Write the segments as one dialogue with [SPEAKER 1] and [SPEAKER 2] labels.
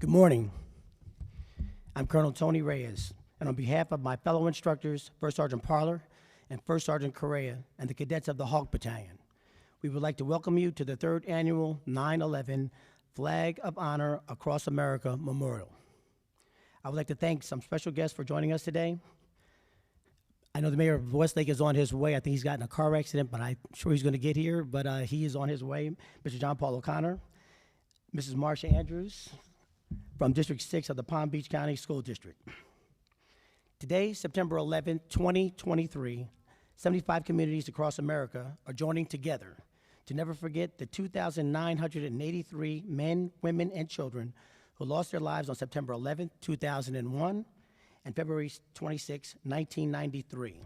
[SPEAKER 1] Good morning. I'm Colonel Tony Reyes, and on behalf of my fellow instructors, First Sergeant Parler and First Sergeant Correa, and the cadets of the Hawk Battalion, we would like to welcome you to the 3rd Annual 9/11 Flag of Honor Across America Memorial. I would like to thank some special guests for joining us today. I know the mayor of Westlake is on his way. I think he's gotten a car accident, but I'm sure he's going to get here, but he is on his way. Mr. John Paul O'Connor, Mrs. Marsha Andrews, from District 6 of the Palm Beach County School District. Today, September 11, 2023, 75 communities across America are joining together to never forget the 2,983 men, women, and children who lost their lives on September 11, 2001, and February 26, 1993.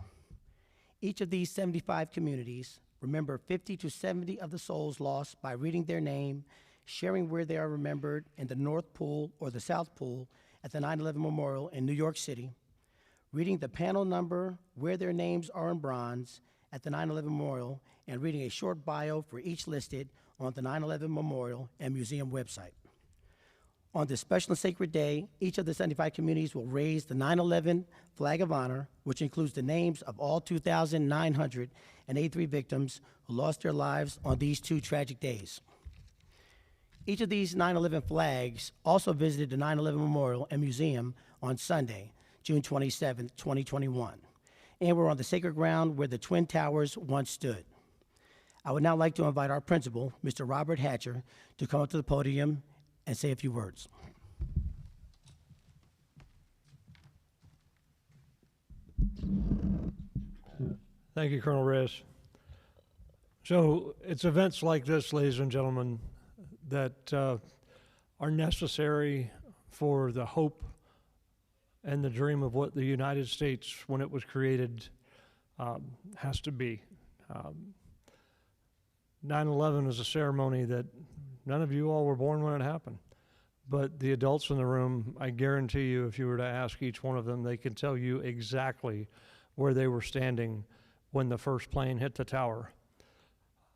[SPEAKER 1] Each of these 75 communities remember 50 to 70 of the souls lost by reading their name, sharing where they are remembered in the North Pool or the South Pool at the 9/11 Memorial in New York City, reading the panel number where their names are in bronze at the 9/11 Memorial, and reading a short bio for each listed on the 9/11 Memorial and Museum website. On this special and sacred day, each of the 75 communities will raise the 9/11 Flag of Honor, which includes the names of all 2,983 victims who lost their lives on these two tragic days. Each of these 9/11 flags also visited the 9/11 Memorial and Museum on Sunday, June 27, 2021, and were on the sacred ground where the Twin Towers once stood. I would now like to invite our principal, Mr. Robert Hatcher, to come up to the podium and say a few words.
[SPEAKER 2] Thank you, Colonel Reyes. So it's events like this, ladies and gentlemen, that are necessary for the hope and the dream of what the United States, when it was created, has to be. 9/11 is a ceremony that none of you all were born when it happened. But the adults in the room, I guarantee you, if you were to ask each one of them, they can tell you exactly where they were standing when the first plane hit the tower.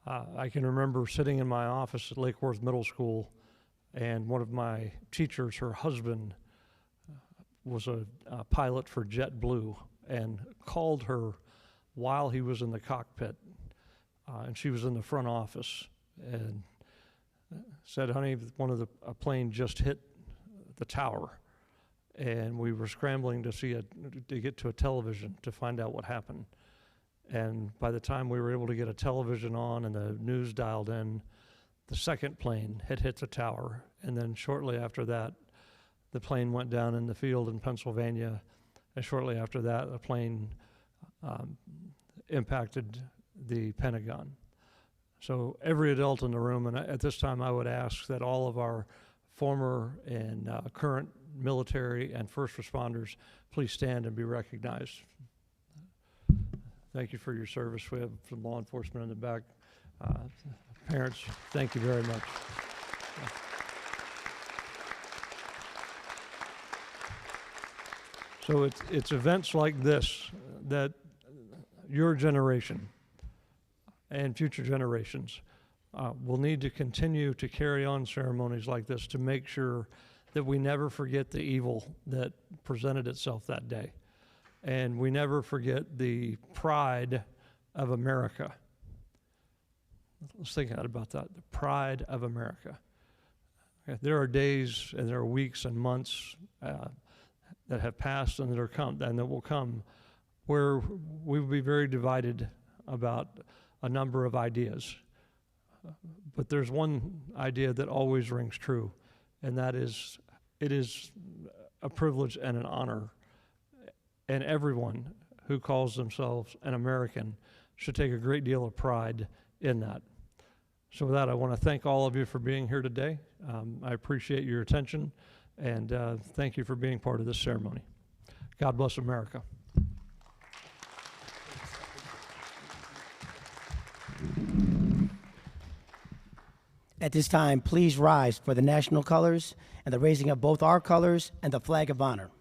[SPEAKER 2] I can remember sitting in my office at Lake Worth Middle School, and one of my teachers, her husband, was a pilot for JetBlue, and called her while he was in the cockpit, and she was in the front office, and said, "Honey, a plane just hit the tower," and we were scrambling to get to a television to find out what happened. And by the time we were able to get a television on and the news dialed in, the second plane had hit the tower. And then shortly after that, the plane went down in the field in Pennsylvania. And shortly after that, the plane impacted the Pentagon. So every adult in the room, and at this time I would ask that all of our former and current military and first responders please stand and be recognized. Thank you for your service. We have some law enforcement in the back. Parents, thank you very much. So it's events like this that your generation and future generations will need to continue to carry on ceremonies like this to make sure that we never forget the evil that presented itself that day. And we never forget the pride of America. Let's think about that, the pride of America. Okay, there are days and there are weeks and months that have passed and that will come where we will be very divided about a number of ideas. But there's one idea that always rings true, and that is, it is a privilege and an honor, and everyone who calls themselves an American should take a great deal of pride in that. So with that, I want to thank all of you for being here today. I appreciate your attention, and thank you for being part of this ceremony. God bless America.
[SPEAKER 1] At this time, please rise for the national colors and the raising of both our colors and the flag of honor.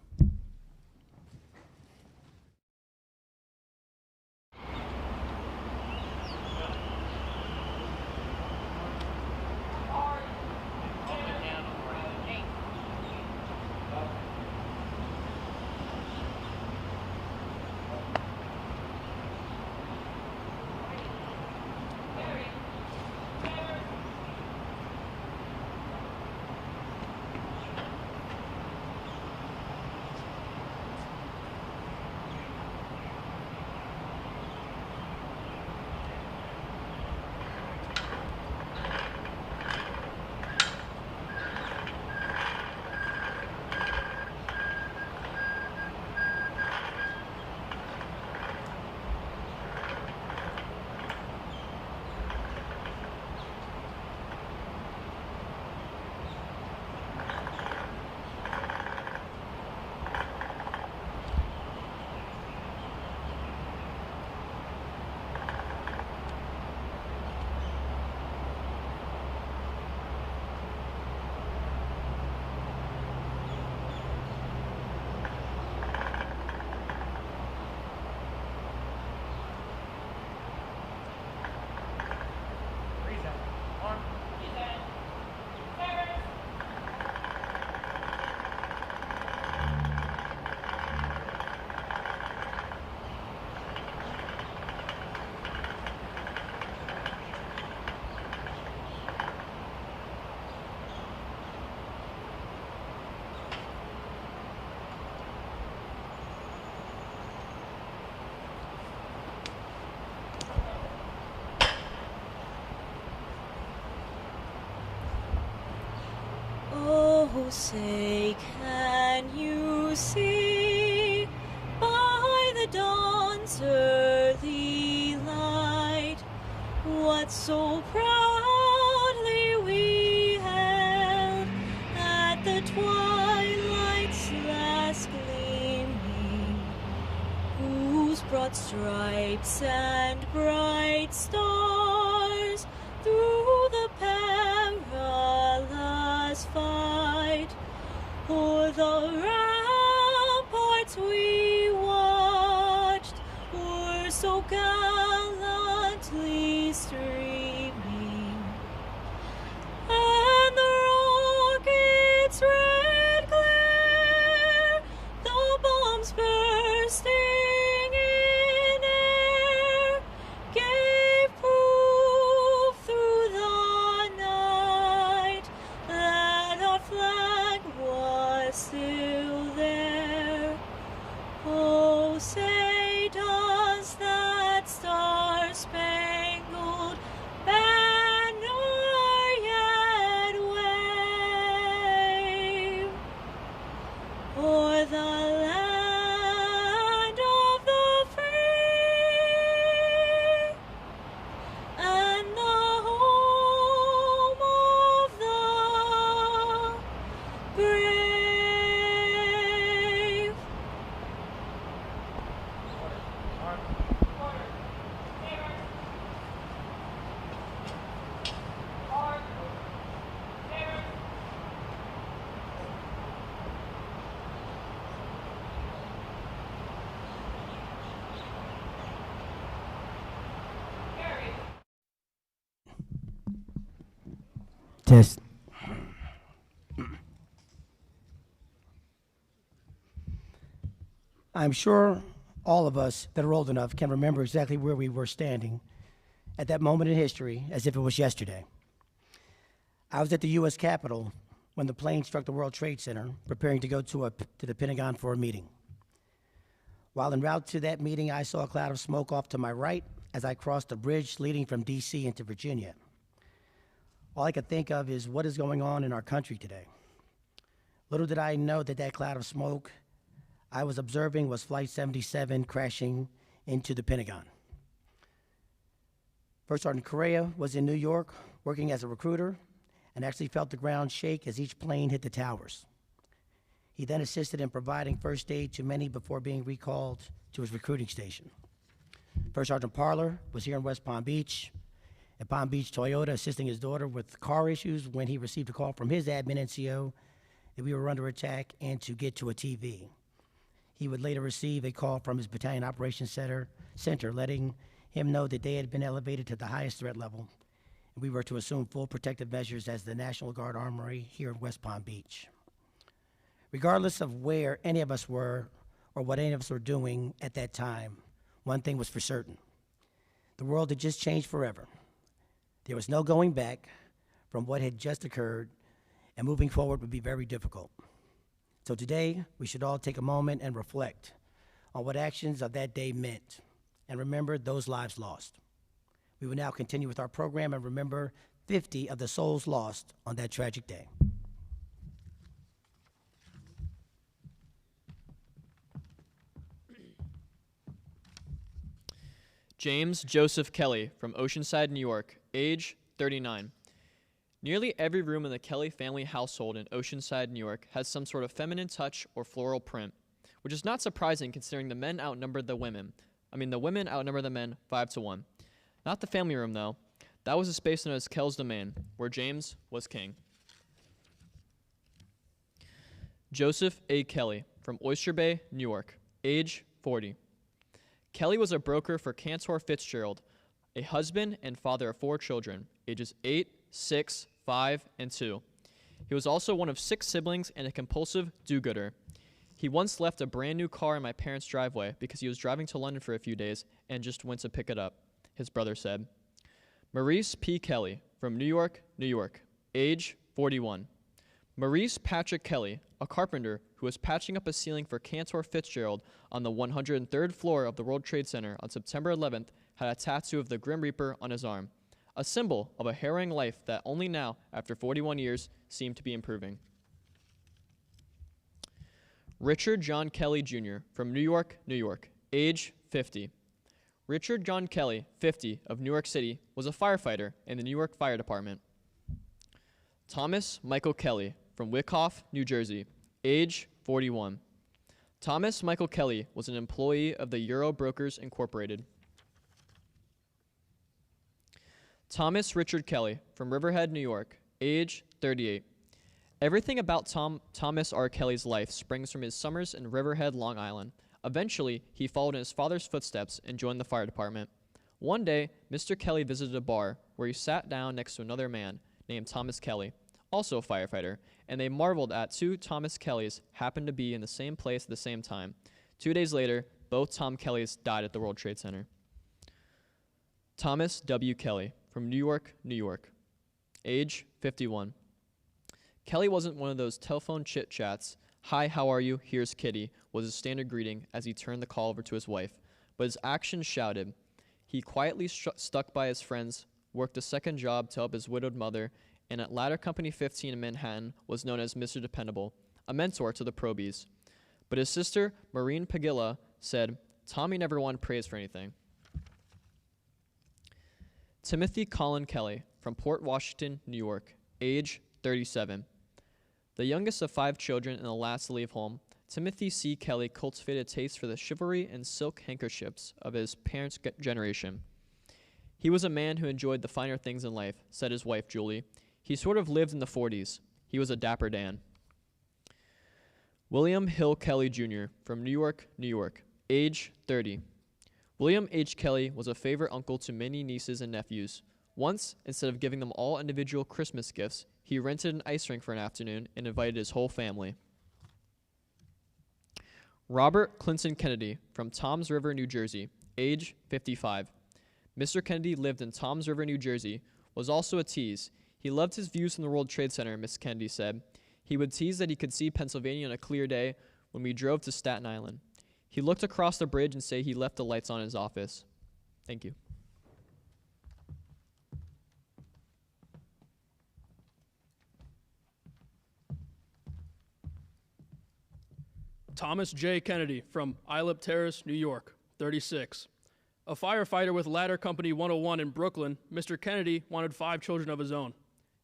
[SPEAKER 3] say, can you see by the dawn's early light what so proudly we held at the twilight's last gleaming, whose broad stripes and bright stars through the perilous fight o'er the ramparts we watched were so gallantly streaming, and the rocket's red glare, the bombs bursting in air, gave proof through the night that our flag was still there. Oh, say does that star-spangled banner yet wave o'er the land of the free and the home of the brave?
[SPEAKER 1] Test. I'm sure all of us that are old enough can remember exactly where we were standing at that moment in history as if it was yesterday. I was at the U.S. Capitol when the plane struck the World Trade Center, preparing to go to the Pentagon for a meeting. While en route to that meeting, I saw a cloud of smoke off to my right as I crossed the bridge leading from D.C. into Virginia. All I could think of is what is going on in our country today. Little did I know that that cloud of smoke I was observing was Flight 77 crashing into the Pentagon. First Sergeant Correa was in New York working as a recruiter and actually felt the ground shake as each plane hit the towers. He then assisted in providing first aid to many before being recalled to his recruiting station. First Sergeant Parler was here in West Palm Beach, at Palm Beach Toyota, assisting his daughter with car issues when he received a call from his admin NCO that we were under attack and to get to a TV. He would later receive a call from his Battalion Operations Center letting him know that they had been elevated to the highest threat level, and we were to assume full protective measures as the National Guard Armory here in West Palm Beach. Regardless of where any of us were or what any of us were doing at that time, one thing was for certain. The world had just changed forever. There was no going back from what had just occurred, and moving forward would be very difficult. So today, we should all take a moment and reflect on what actions of that day meant, and remember those lives lost. We will now continue with our program and remember 50 of the souls lost on that tragic day.
[SPEAKER 4] James Joseph Kelly from Oceanside, New York, age 39. Nearly every room in the Kelly family household in Oceanside, New York has some sort of feminine touch or floral print, which is not surprising considering the men outnumbered the women. The women outnumber the men 5-1. Not the family room, though. That was a space known as Kell's Domain, where James was king. Joseph A. Kelly from Oyster Bay, New York, age 40. Kelly was a broker for Cantor Fitzgerald, a husband and father of 4 children, ages 8, 6, 5, and 2. He was also one of 6 siblings and a compulsive do-gooder. He once left a brand new car in my parents' driveway because he was driving to London for a few days and just went to pick it up, his brother said. Maurice P. Kelly from New York, New York, age 41. Maurice Patrick Kelly, a carpenter who was patching up a ceiling for Cantor Fitzgerald on the 103rd floor of the World Trade Center on September 11th, had a tattoo of the Grim Reaper on his arm, a symbol of a harrowing life that only now, after 41 years, seemed to be improving. Richard John Kelly Jr. from New York, New York, age 50. Richard John Kelly, 50, of New York City, was a firefighter in the New York Fire Department. Thomas Michael Kelly from Wyckoff, New Jersey, age 41. Thomas Michael Kelly was an employee of the Euro Brokers Incorporated. Thomas Richard Kelly from Riverhead, New York, age 38. Everything about Thomas R. Kelly's life springs from his summers in Riverhead, Long Island. Eventually, he followed in his father's footsteps and joined the fire department. One day, Mr. Kelly visited a bar where he sat down next to another man named Thomas Kelly, also a firefighter, and they marveled at two Thomas Kellys happened to be in the same place at the same time. 2 days later, both Tom Kellys died at the World Trade Center. Thomas W. Kelly from New York, New York, age 51. Kelly wasn't one of those telephone chit-chats. "Hi, how are you? Here's Kitty," was his standard greeting as he turned the call over to his wife, but his actions shouted. He quietly stuck by his friends, worked a second job to help his widowed mother, and at Ladder Company 15 in Manhattan was known as Mr. Dependable, a mentor to the Probies. But his sister, Maureen Pagilla, said, "Tommy never wanted praise for anything." Timothy Colin Kelly from Port Washington, New York, age 37. The youngest of 5 children and the last to leave home, Timothy C. Kelly cultivated a taste for the chivalry and silk handkerchiefs of his parents' generation. He was a man who enjoyed the finer things in life, said his wife, Julie. He sort of lived in the 40s. He was a dapper Dan. William Hill Kelly Jr. from New York, New York, age 30. William H. Kelly was a favorite uncle to many nieces and nephews. Once, instead of giving them all individual Christmas gifts, he rented an ice rink for an afternoon and invited his whole family. Robert Clinton Kennedy from Toms River, New Jersey, age 55. Mr. Kennedy lived in Toms River, New Jersey, was also a tease. He loved his views from the World Trade Center, Miss Kennedy said. He would tease that he could see Pennsylvania on a clear day when we drove to Staten Island. He looked across the bridge and say he left the lights on in his office. Thank you.
[SPEAKER 5] Thomas J. Kennedy from Islip Terrace, New York, 36. A firefighter with Ladder Company 101 in Brooklyn, Mr. Kennedy wanted 5 children of his own.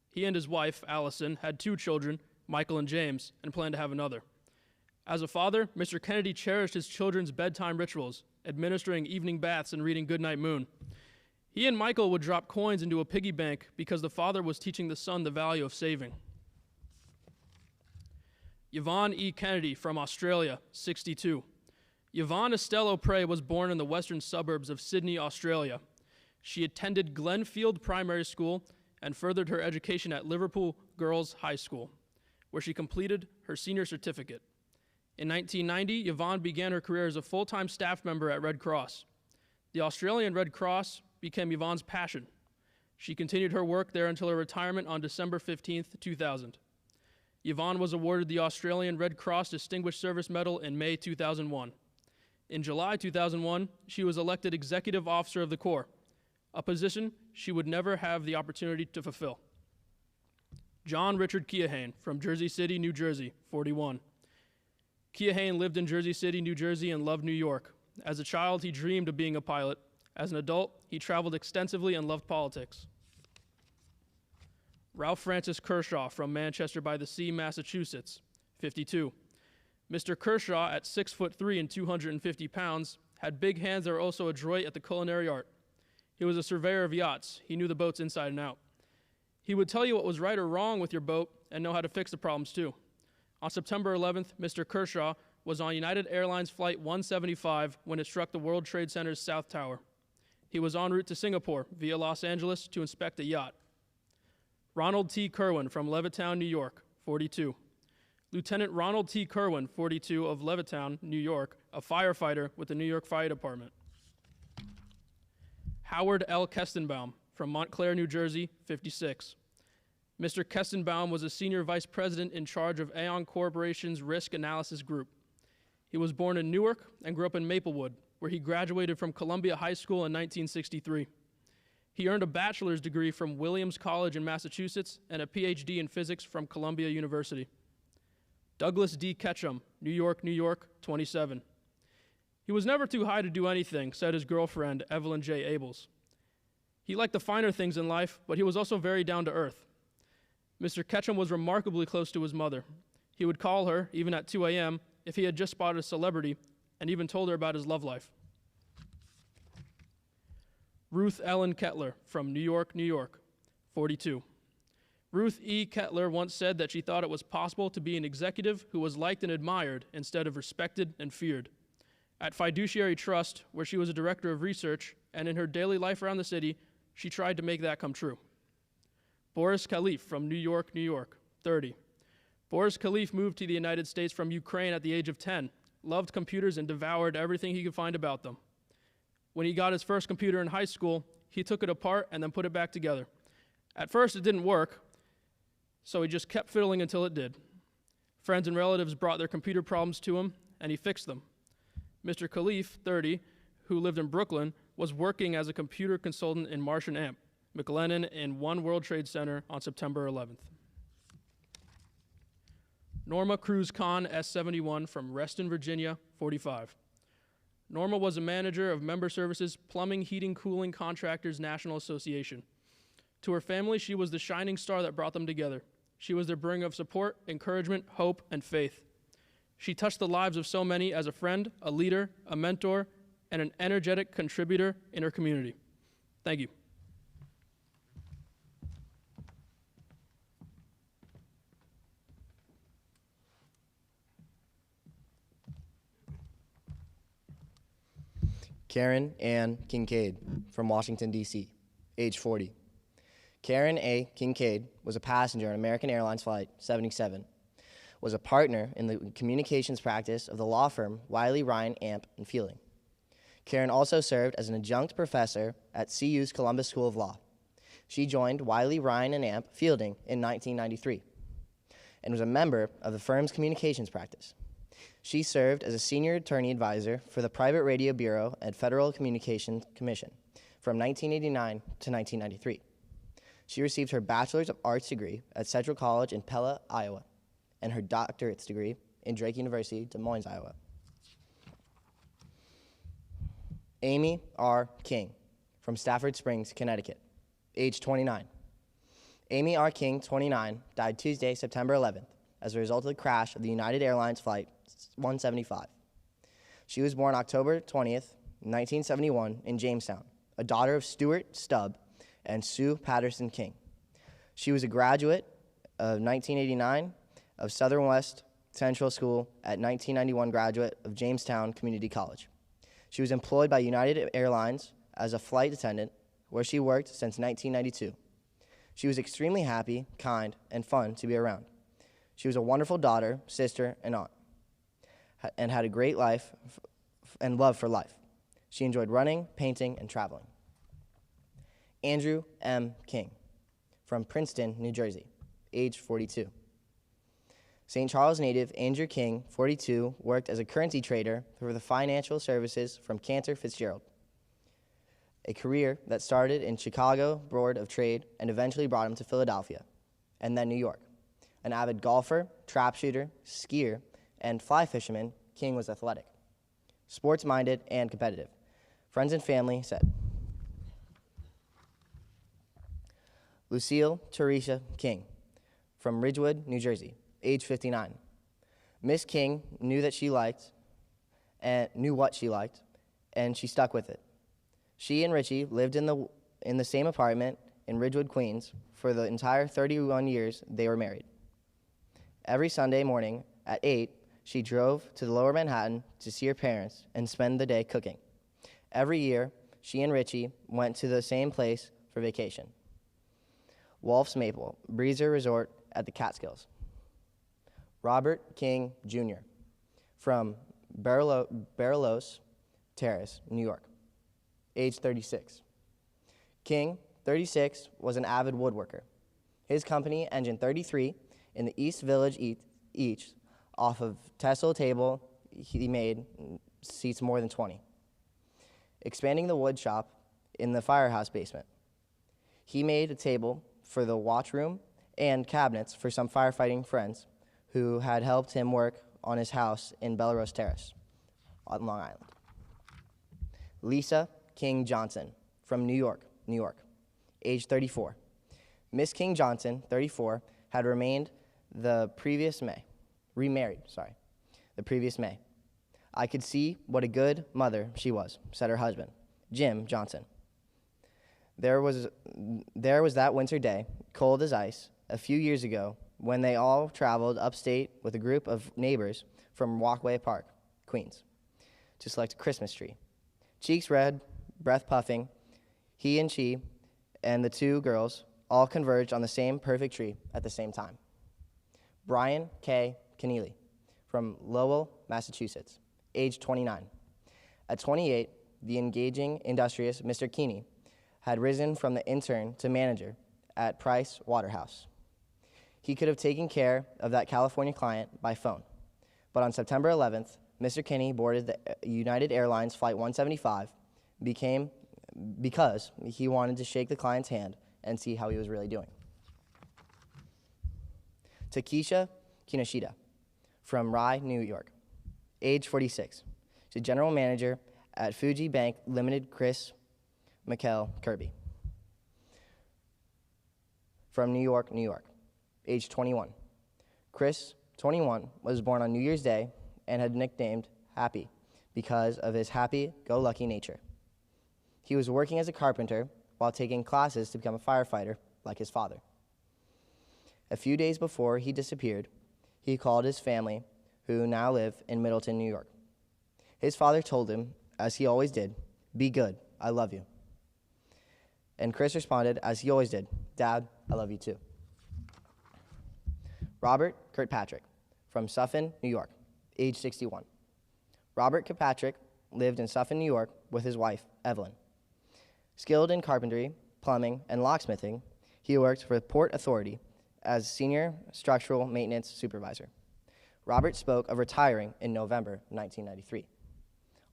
[SPEAKER 5] He and his wife, Allison, had 2 children, Michael and James, and planned to have another. As a father, Mr. Kennedy cherished his children's bedtime rituals, administering evening baths and reading Goodnight Moon. He and Michael would drop coins into a piggy bank because the father was teaching the son the value of saving. Yvonne E. Kennedy from Australia, 62. Yvonne Estelle O'Prey was born in the western suburbs of Sydney, Australia. She attended Glenfield Primary School and furthered her education at Liverpool Girls High School, where she completed her senior certificate. In 1990, Yvonne began her career as a full-time staff member at Red Cross. The Australian Red Cross became Yvonne's passion. She continued her work there until her retirement on December 15, 2000. Yvonne was awarded the Australian Red Cross Distinguished Service Medal in May 2001. In July 2001, she was elected Executive Officer of the Corps, a position she would never have the opportunity to fulfill. John Richard Keohane from Jersey City, New Jersey, 41. Keohane lived in Jersey City, New Jersey, and loved New York. As a child, he dreamed of being a pilot. As an adult, he traveled extensively and loved politics. Ralph Francis Kershaw from Manchester by the Sea, Massachusetts, 52. Mr. Kershaw, at 6'3" and 250 pounds, had big hands that were also adroit at the culinary art. He was a surveyor of yachts. He knew the boats inside and out. He would tell you what was right or wrong with your boat and know how to fix the problems too. On September 11th, Mr. Kershaw was on United Airlines Flight 175 when it struck the World Trade Center's South Tower. He was en route to Singapore via Los Angeles to inspect a yacht. Ronald T. Kerwin from Levittown, New York, 42. Lieutenant Ronald T. Kerwin, 42, of Levittown, New York, a firefighter with the New York Fire Department. Howard L. Kestenbaum from Montclair, New Jersey, 56. Mr. Kestenbaum was a senior vice president in charge of Aon Corporation's Risk Analysis Group. He was born in Newark and grew up in Maplewood, where he graduated from Columbia High School in 1963. He earned a bachelor's degree from Williams College in Massachusetts and a PhD in physics from Columbia University. Douglas D. Ketchum, New York, New York, 27. He was never too high to do anything, said his girlfriend, Evelyn J. Abels. He liked the finer things in life, but he was also very down to earth. Mr. Ketchum was remarkably close to his mother. He would call her, even at 2 a.m., if he had just spotted a celebrity, and even told her about his love life. Ruth Ellen Kettler, from New York, New York, 42. Ruth E. Kettler once said that she thought it was possible to be an executive who was liked and admired instead of respected and feared. At Fiduciary Trust, where she was a director of research, and in her daily life around the city, she tried to make that come true. Boris Khalif, from New York, New York, 30. Boris Khalif moved to the United States from Ukraine at the age of 10, loved computers and devoured everything he could find about them. When he got his first computer in high school, he took it apart and then put it back together. At first, it didn't work, so he just kept fiddling until it did. Friends and relatives brought their computer problems to him, and he fixed them. Mr. Khalif, 30, who lived in Brooklyn, was working as a computer consultant in Marsh & Amp, McLennan, in One World Trade Center on September 11th. Norma Cruz Kahn, S71, from Reston, Virginia, 45. Norma was a manager of Member Services Plumbing, Heating, Cooling Contractors National Association. To her family, she was the shining star that brought them together. She was their bringer of support, encouragement, hope, and faith. She touched the lives of so many as a friend, a leader, a mentor, and an energetic contributor in her community. Thank you.
[SPEAKER 6] Karen Ann Kincaid, from Washington, D.C., age 40. Karen A. Kincaid was a passenger on American Airlines Flight 77, was a partner in the communications practice of the law firm Wiley, Ryan, Amp, and Fielding. Karen also served as an adjunct professor at CU's Columbus School of Law. She joined Wiley, Ryan, and Amp, Fielding in 1993 and was a member of the firm's communications practice. She served as a senior attorney advisor for the Private Radio Bureau at Federal Communications Commission from 1989 to 1993. She received her Bachelor's of Arts degree at Central College in Pella, Iowa, and her doctorate's degree in Drake University, Des Moines, Iowa. Amy R. King, from Stafford Springs, Connecticut, age 29. Amy R. King, 29, died Tuesday, September 11th, as a result of the crash of the United Airlines Flight 175. She was born October 20th, 1971, in Jamestown, a daughter of Stuart Stubb and Sue Patterson King. She was a graduate of 1989 of Southern West Central School at 1991 graduate of Jamestown Community College. She was employed by United Airlines as a flight attendant, where she worked since 1992. She was extremely happy, kind, and fun to be around. She was a wonderful daughter, sister, and aunt, and had a great life and love for life. She enjoyed running, painting, and traveling. Andrew M. King, from Princeton, New Jersey, age 42. St. Charles native Andrew King, 42, worked as a currency trader for the financial services from Cantor Fitzgerald, a career that started in Chicago Board of Trade and eventually brought him to Philadelphia, and then New York. An avid golfer, trap shooter, skier, and fly fisherman, King was athletic, sports-minded, and competitive. Friends and family said. Lucille Teresa King, from Ridgewood, New Jersey, age 59. Miss King knew what she liked, and she stuck with it. She and Richie lived in the same apartment in Ridgewood, Queens, for the entire 31 years they were married. Every Sunday morning at 8, she drove to the Lower Manhattan to see her parents and spend the day cooking. Every year, she and Richie went to the same place for vacation, Wolf's Maple, Breezer Resort at the Catskills. Robert King, Jr., from Barrelos Terrace, New York, age 36. King, 36, was an avid woodworker. His company, Engine 33, in the East Village East, off of Tessel Table, he made seats more than 20. Expanding the wood shop in the firehouse basement. He made a table for the watch room and cabinets for some firefighting friends who had helped him work on his house in Bellerose Terrace on Long Island. Lisa King Johnson from New York, New York, age 34. Miss King Johnson, 34, had remarried the previous May. I could see what a good mother she was, said her husband, Jim Johnson. There was that winter day, cold as ice, a few years ago, when they all traveled upstate with a group of neighbors from Walkway Park, Queens, to select a Christmas tree. Cheeks red, breath puffing, he and she and the two girls all converged on the same perfect tree at the same time. Brian K. Keneally from Lowell, Massachusetts, age 29. At 28, the engaging, industrious Mr. Keeney had risen from the intern to manager at Price Waterhouse. He could have taken care of that California client by phone, but on September 11th, Mr. Kinney boarded the United Airlines Flight 175 because he wanted to shake the client's hand and see how he was really doing. Takesha Kinoshita from Rye, New York, age 46. She's general manager at Fuji Bank Limited. Chris McKell Kirby from New York, New York, age 21. Chris, 21, was born on New Year's Day and had nicknamed Happy because of his happy-go-lucky nature. He was working as a carpenter while taking classes to become a firefighter like his father. A few days before he disappeared, he called his family, who now live in Middleton, New York. His father told him, as he always did, "Be good, I love you." And Chris responded, as he always did, "Dad, I love you too." Robert Kirkpatrick from Suffin, New York, age 61. Robert Kirkpatrick lived in Suffin, New York with his wife, Evelyn. Skilled in carpentry, plumbing, and locksmithing, he worked for the Port Authority as senior structural maintenance supervisor. Robert spoke of retiring in November 1993.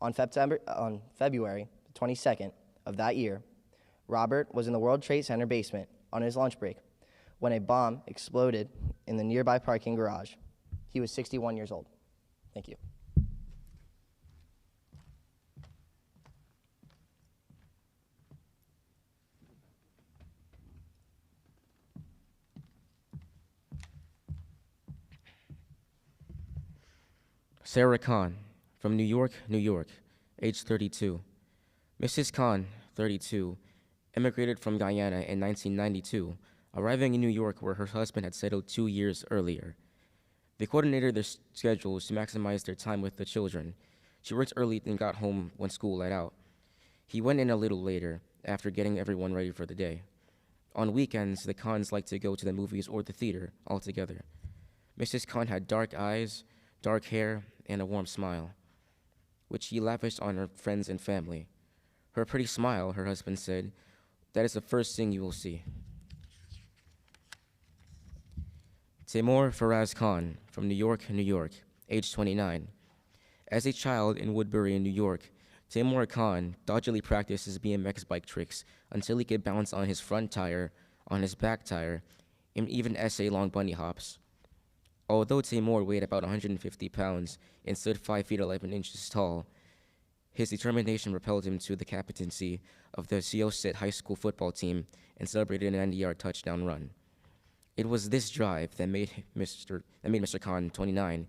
[SPEAKER 6] On February 22nd of that year, Robert was in the World Trade Center basement on his lunch break when a bomb exploded in the nearby parking garage. He was 61 years old. Thank you.
[SPEAKER 7] Sarah Kahn from New York, New York, age 32. Mrs. Kahn, 32, immigrated from Guyana in 1992, arriving in New York where her husband had settled 2 years earlier. They coordinated their schedules to maximize their time with the children. She worked early and got home when school let out. He went in a little later, after getting everyone ready for the day. On weekends, the Kahns liked to go to the movies or the theater all together. Mrs. Kahn had dark eyes, dark hair, and a warm smile, which she lavished on her friends and family. Her pretty smile, her husband said, that is the first thing you will see. Timur Faraz Khan from New York, New York, age 29. As a child in Woodbury, New York, Timur Khan dodgily practiced his BMX bike tricks until he could bounce on his front tire, on his back tire, and even essay long bunny hops. Although Timur weighed about 150 pounds and stood 5 feet 11 inches tall, his determination propelled him to the captaincy of the Seosit High School football team and celebrated an 90-yard touchdown run. It was this drive that made Mr. Khan, 29,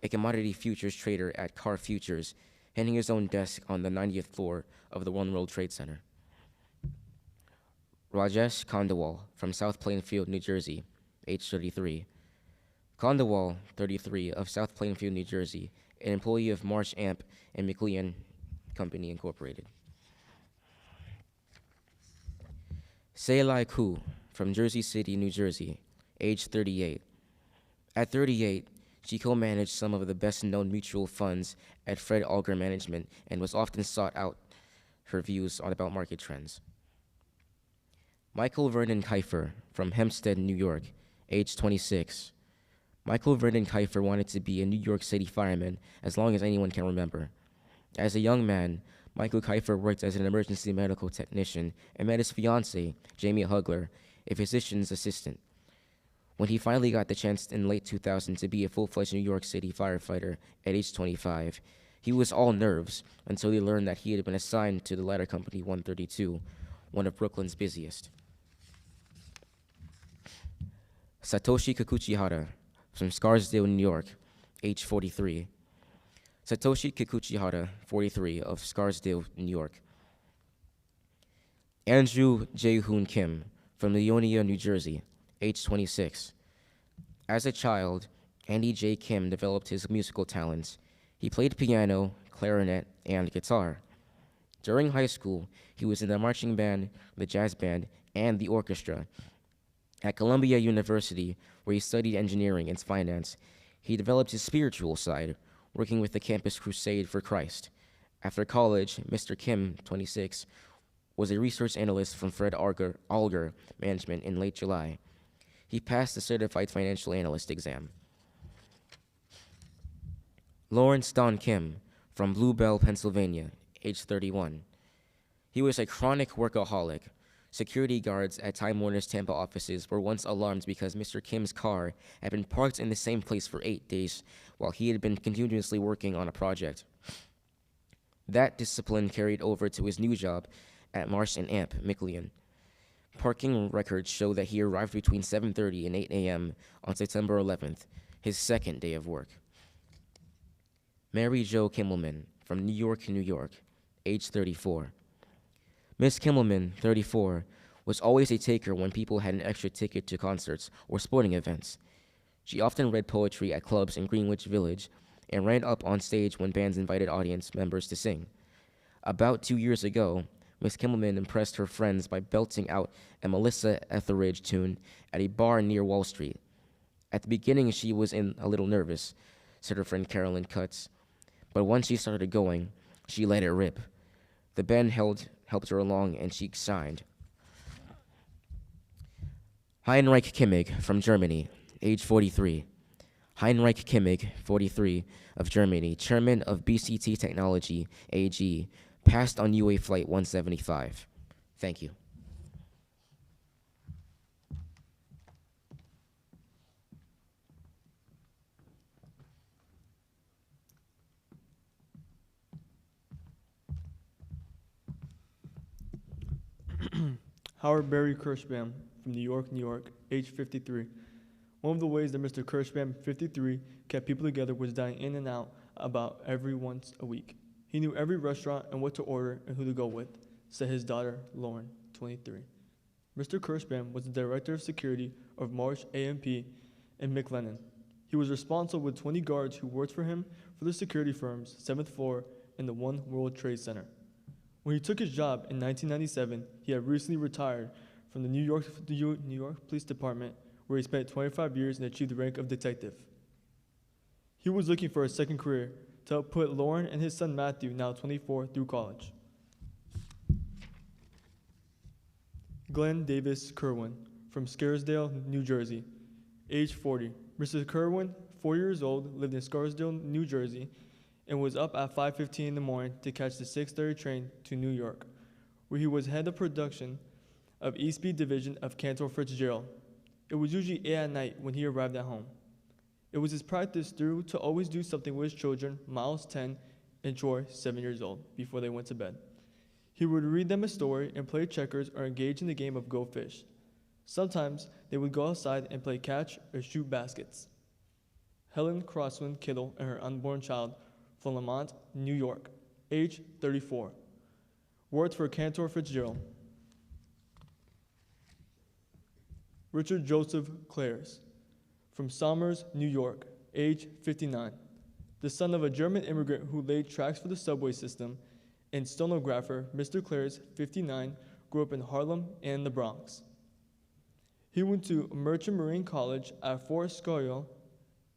[SPEAKER 7] a commodity futures trader at Car Futures, handing his own desk on the 90th floor of the One World Trade Center. Rajesh Khandawal from South Plainfield, New Jersey, age 33. Khandawal, 33, of South Plainfield, New Jersey, an employee of Marsh Amp and McLean Company, Incorporated. Seilai Ku from Jersey City, New Jersey, age 38. At 38, she co-managed some of the best-known mutual funds at Fred Alger Management and was often sought out her views about market trends. Michael Vernon Kiefer from Hempstead, New York, age 26. Michael Vernon Kiefer wanted to be a New York City fireman as long as anyone can remember. As a young man, Michael Kiefer worked as an emergency medical technician and met his fiancée, Jamie Hugler, a physician's assistant. When he finally got the chance in late 2000 to be a full-fledged New York City firefighter at age 25, he was all nerves until he learned that he had been assigned to the Ladder Company 132, one of Brooklyn's busiest. Satoshi Kikuchihara, from Scarsdale, New York, age 43. Satoshi Kikuchihara, 43, of Scarsdale, New York. Andrew Jae-hoon Kim, from Leonia, New Jersey, age 26. As a child, Andy J. Kim developed his musical talents. He played piano, clarinet, and guitar. During high school, he was in the marching band, the jazz band, and the orchestra. At Columbia University, where he studied engineering and finance, he developed his spiritual side, working with the Campus Crusade for Christ. After college, Mr. Kim, 26, was a research analyst from Fred Alger Management in late July. He passed the Certified Financial Analyst exam. Lawrence Don Kim, from Blue Bell, Pennsylvania, age 31. He was a chronic workaholic. Security guards at Time Warner's Tampa offices were once alarmed because Mr. Kim's car had been parked in the same place for 8 days while he had been continuously working on a project. That discipline carried over to his new job at Marsh and Amp, McLean. Parking records show that he arrived between 7:30 and 8 a.m. on September 11th, his second day of work. Mary Jo Kimmelman, from New York, New York, age 34. Miss Kimmelman, 34, was always a taker when people had an extra ticket to concerts or sporting events. She often read poetry at clubs in Greenwich Village and ran up on stage when bands invited audience members to sing. About 2 years ago, Miss Kimmelman impressed her friends by belting out a Melissa Etheridge tune at a bar near Wall Street. At the beginning, she was a little nervous, said her friend Carolyn Cutts, but once she started going, she let it rip. The band helped her along, and she signed. Heinrich Kimmig, from Germany, age 43. Heinrich Kimmig, 43, of Germany, chairman of BCT Technology, AG, passed on UA Flight 175. Thank you.
[SPEAKER 8] Howard Barry Kirschbaum, from New York, New York, age 53. One of the ways that Mr. Kirschbaum, 53, kept people together was dining in and out about every once a week. He knew every restaurant and what to order and who to go with, said his daughter, Lauren, 23. Mr. Kirschbaum was the director of security of Marsh AMP in McLennan. He was responsible with 20 guards who worked for him for the security firm's 7th floor in the One World Trade Center. When he took his job in 1997, he had recently retired from the New York Police Department, where he spent 25 years and achieved the rank of detective. He was looking for a second career to help put Lauren and his son Matthew, now 24, through college. Glenn Davis Kerwin, from Scarsdale, New Jersey, age 40. Mr. Kerwin, 4 years old, lived in Scarsdale, New Jersey, and was up at 5:15 in the morning to catch the 6:30 train to New York, where he was head of production of East B Division of Cantor Fitzgerald. It was usually 8 at night when he arrived at home. It was his practice to always do something with his children, Miles, 10, and Troy, 7 years old, before they went to bed. He would read them a story and play checkers or engage in the game of Go Fish. Sometimes they would go outside and play catch or shoot baskets. Helen Crosswind Kittle and her unborn child from Lamont, New York, age 34, worked for Cantor Fitzgerald. Richard Joseph Clares, from Somers, New York, age 59, the son of a German immigrant who laid tracks for the subway system, and stenographer Mr. Clares, 59, grew up in Harlem and the Bronx. He went to Merchant Marine College at Fort Scollay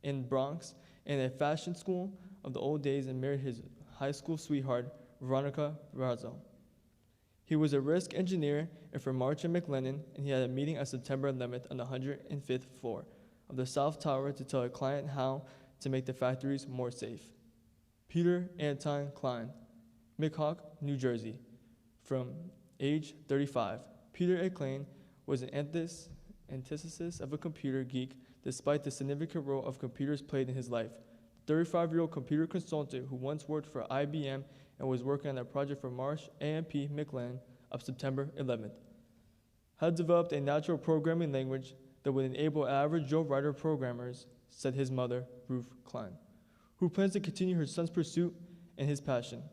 [SPEAKER 8] in Bronx and a fashion school of the old days and married his high school sweetheart, Veronica Razzo. He was a risk engineer for March and McLennan, and he had a meeting on September 11th on the 105th floor of the South Tower to tell a client how to make the factories more safe. Peter Anton Klein, Mickhawk, New Jersey, from age 35. Peter A. Klein was an antithesis of a computer geek despite the significant role of computers played in his life. The 35-year-old computer consultant who once worked for IBM and was working on a project for Marsh A&P McLaren of September 11th, had developed a natural programming language that would enable average Joe writer programmers, said his mother, Ruth Klein, who plans to continue her son's pursuit and his passion.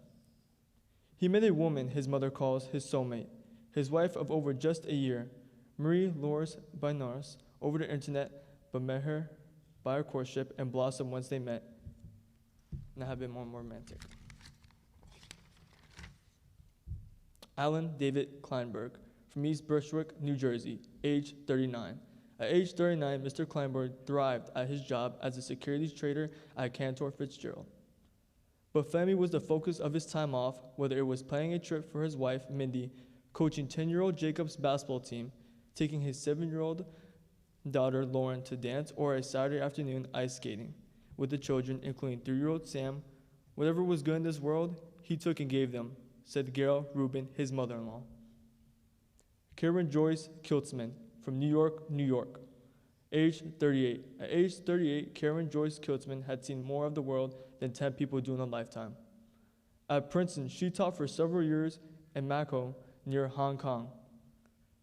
[SPEAKER 8] He met a woman his mother calls his soulmate, his wife of over just a year, Marie Lourdes Binars, over the internet, but met her by a courtship and blossomed once they met, and have been more romantic. Alan David Kleinberg, from East Bushwick, New Jersey, age 39. At age 39, Mr. Kleinberg thrived at his job as a securities trader at Cantor Fitzgerald. But family was the focus of his time off, whether it was planning a trip for his wife, Mindy, coaching 10-year-old Jacob's basketball team, taking his 7-year-old daughter, Lauren, to dance, or a Saturday afternoon ice skating with the children, including 3-year-old Sam. Whatever was good in this world, he took and gave them, said Gail Rubin, his mother-in-law. Karen Joyce Kiltzman, from New York, New York, age 38. At age 38, Karen Joyce Kiltzman had seen more of the world than 10 people do in a lifetime. At Princeton, she taught for several years in Macau, near Hong Kong.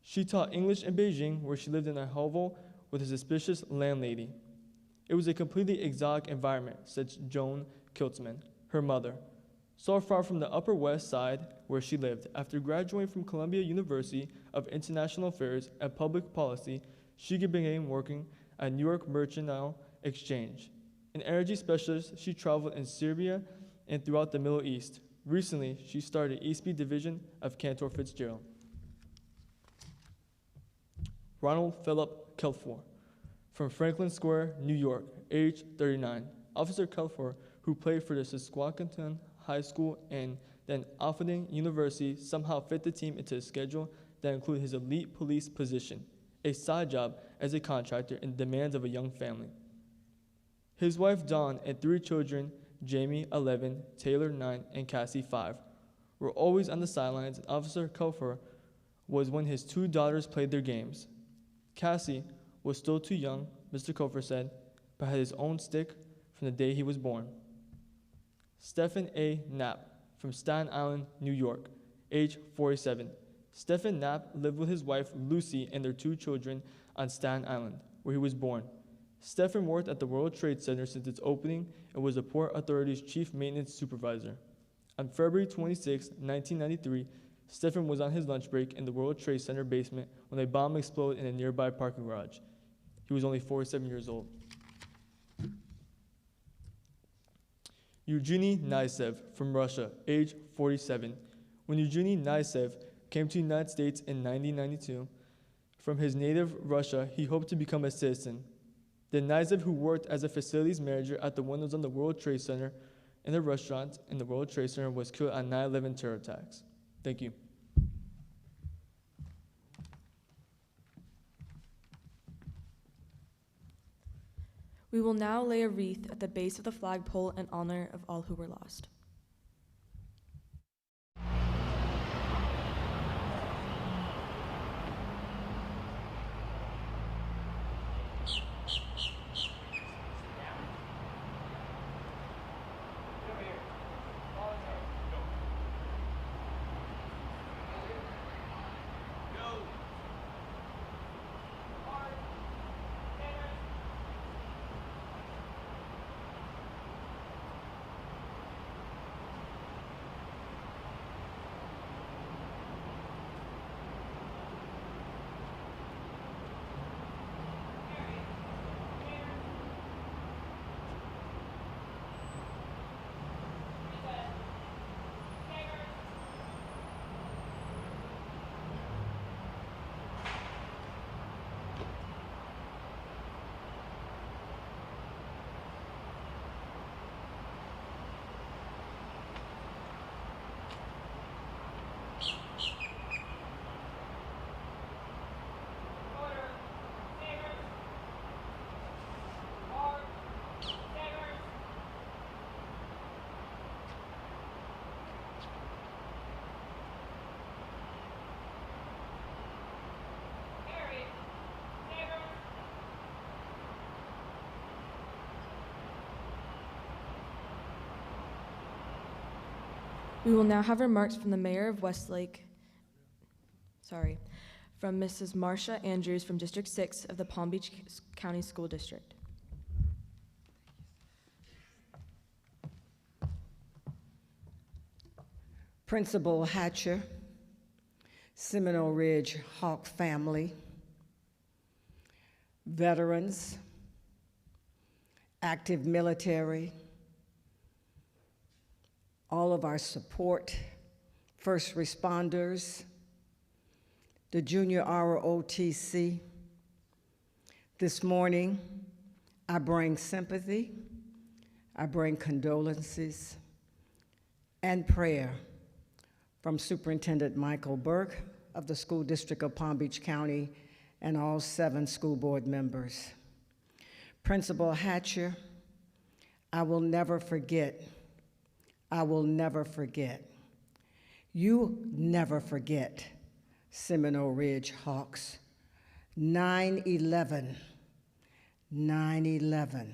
[SPEAKER 8] She taught English in Beijing, where she lived in a hovel with a suspicious landlady. It was a completely exotic environment, said Joan Kiltzman, her mother. So far from the Upper West Side, where she lived. After graduating from Columbia University of International Affairs and Public Policy, she began working at New York Mercantile Exchange. An energy specialist, she traveled in Serbia and throughout the Middle East. Recently, she started East B Division of Cantor Fitzgerald. Ronald Philip Kelfor, from Franklin Square, New York, age 39. Officer Kelfor, who played for the Susquehanna High School and then Alfredin University, somehow fit the team into a schedule that included his elite police position, a side job as a contractor, and the demands of a young family. His wife Dawn and 3 children, Jamie 11, Taylor 9, and Cassie 5, were always on the sidelines, and Officer Kelfer was when his 2 daughters played their games. Cassie was still too young, Mr. Kelfer said, but had his own stick from the day he was born. Stephen A. Knapp, from Staten Island, New York, age 47. Stephen Knapp lived with his wife Lucy and their 2 children on Staten Island, where he was born. Stephen worked at the World Trade Center since its opening and was the Port Authority's chief maintenance supervisor. On February 26, 1993, Stephen was on his lunch break in the World Trade Center basement when a bomb exploded in a nearby parking garage. He was only 47 years old. Eugenie Naisev, from Russia, age 47. When Eugenie Naisev came to the United States in 1992, from his native Russia, he hoped to become a citizen. The Naisev, who worked as a facilities manager at the windows on the World Trade Center in a restaurant in the World Trade Center, was killed on 9/11 terror attacks. Thank you.
[SPEAKER 9] We will now lay a wreath at the base of the flagpole in honor of all who were lost. We will now have remarks from the Mayor of Westlake, from Mrs. Marcia Andrews from District 6 of the Palm Beach County School District.
[SPEAKER 10] Principal Hatcher, Seminole Ridge Hawk family, veterans, active military, all of our support, first responders, the Junior ROTC. This morning, I bring sympathy, I bring condolences, and prayer from Superintendent Michael Burke of the School District of Palm Beach County and all 7 school board members. Principal Hatcher, I will never forget. I will never forget. You never forget Seminole Ridge Hawks. 9/11, 9/11,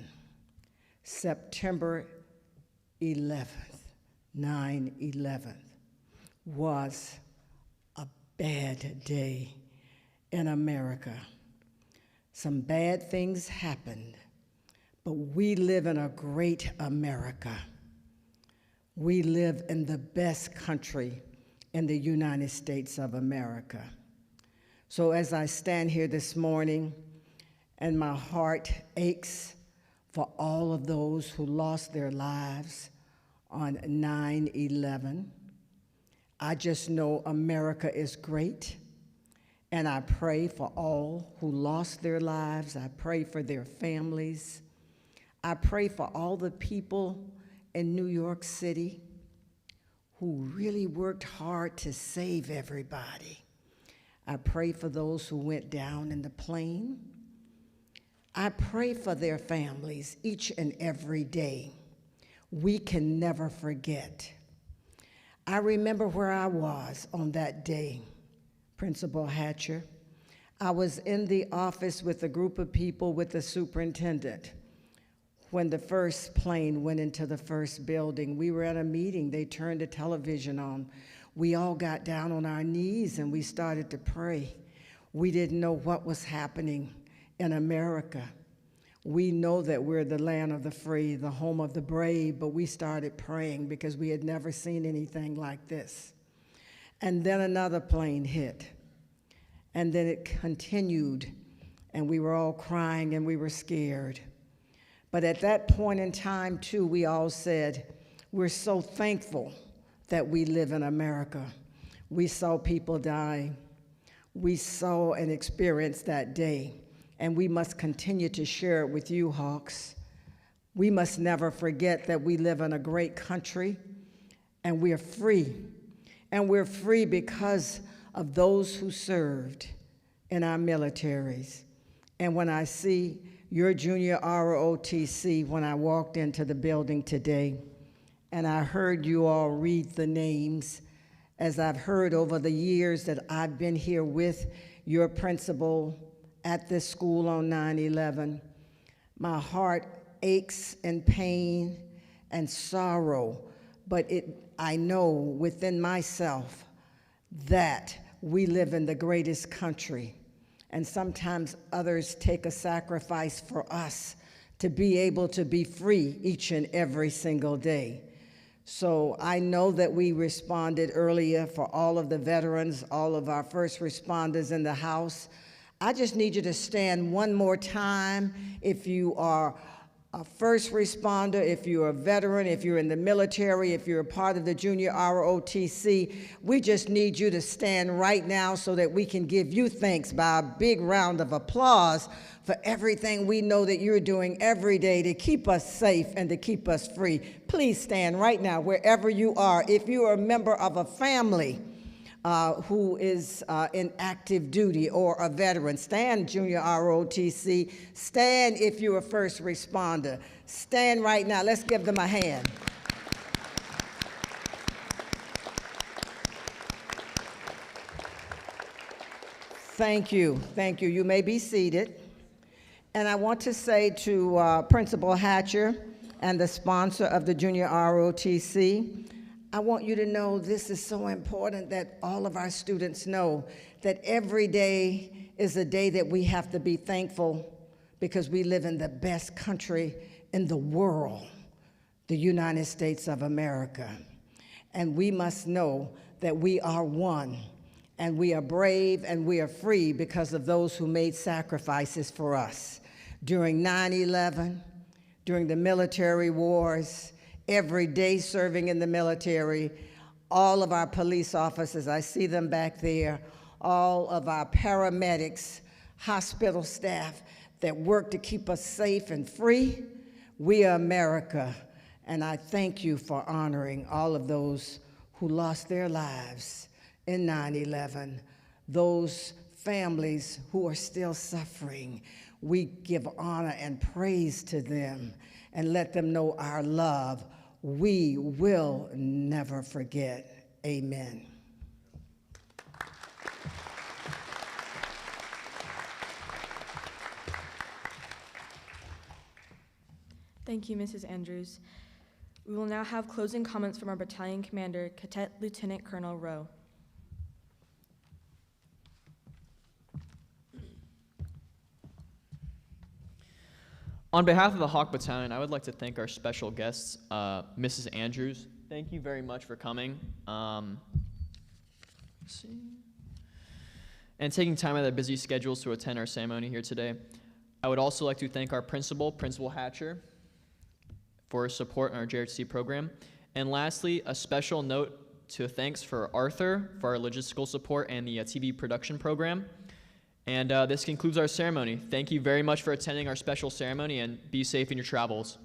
[SPEAKER 10] September 11th, 9/11 was a bad day in America. Some bad things happened, but we live in a great America. We live in the best country in the United States of America. So as I stand here this morning and my heart aches for all of those who lost their lives on 9/11, I just know America is great, and I pray for all who lost their lives. I pray for their families. I pray for all the people in New York City who really worked hard to save everybody. I pray for those who went down in the plane. I pray for their families each and every day. We can never forget. I remember where I was on that day, Principal Hatcher. I was in the office with a group of people with the superintendent when the first plane went into the first building. We were at a meeting. They turned the television on. We all got down on our knees and we started to pray. We didn't know what was happening in America. We know that we're the land of the free, the home of the brave, but we started praying because we had never seen anything like this. And then another plane hit. And then it continued, and we were all crying and we were scared. But at that point in time, too, we all said, we're so thankful that we live in America. We saw people die. We saw and experienced that day, and we must continue to share it with you, Hawks. We must never forget that we live in a great country, and we're free. And we're free because of those who served in our militaries. And when I see your Junior ROTC, when I walked into the building today, and I heard you all read the names, as I've heard over the years that I've been here with your principal at this school on 9/11, my heart aches in pain and sorrow, but I know within myself that we live in the greatest country. And sometimes others take a sacrifice for us to be able to be free each and every single day. So I know that we responded earlier for all of the veterans, all of our first responders in the house. I just need you to stand one more time if you are a first responder, if you're a veteran, if you're in the military, if you're a part of the Junior ROTC. We just need you to stand right now so that we can give you thanks by a big round of applause for everything we know that you're doing every day to keep us safe and to keep us free. Please stand right now wherever you are. If you are a member of a family who is in active duty or a veteran, stand, Junior ROTC. Stand if you're a first responder. Stand right now. Let's give them a hand. Thank you. Thank you. You may be seated. And I want to say to Principal Hatcher and the sponsor of the Junior ROTC, I want you to know this is so important that all of our students know that every day is a day that we have to be thankful because we live in the best country in the world, the United States of America. And we must know that we are one, and we are brave and we are free because of those who made sacrifices for us. During 9/11, during the military wars, every day serving in the military, all of our police officers, I see them back there, all of our paramedics, hospital staff that work to keep us safe and free. We are America, and I thank you for honoring all of those who lost their lives in 9/11, those families who are still suffering. We give honor and praise to them and let them know our love. We will never forget. Amen.
[SPEAKER 9] Thank you, Mrs. Andrews. We will now have closing comments from our battalion commander, Cadet Lieutenant Colonel Rowe.
[SPEAKER 4] On behalf of the Hawk Battalion, I would like to thank our special guests, Mrs. Andrews. Thank you very much for coming. Let's see. And taking time out of their busy schedules to attend our ceremony here today. I would also like to thank our principal, Principal Hatcher, for his support in our JROTC program. And lastly, a special note to thanks for Arthur for our logistical support and the TV production program. And this concludes our ceremony. Thank you very much for attending our special ceremony, and be safe in your travels.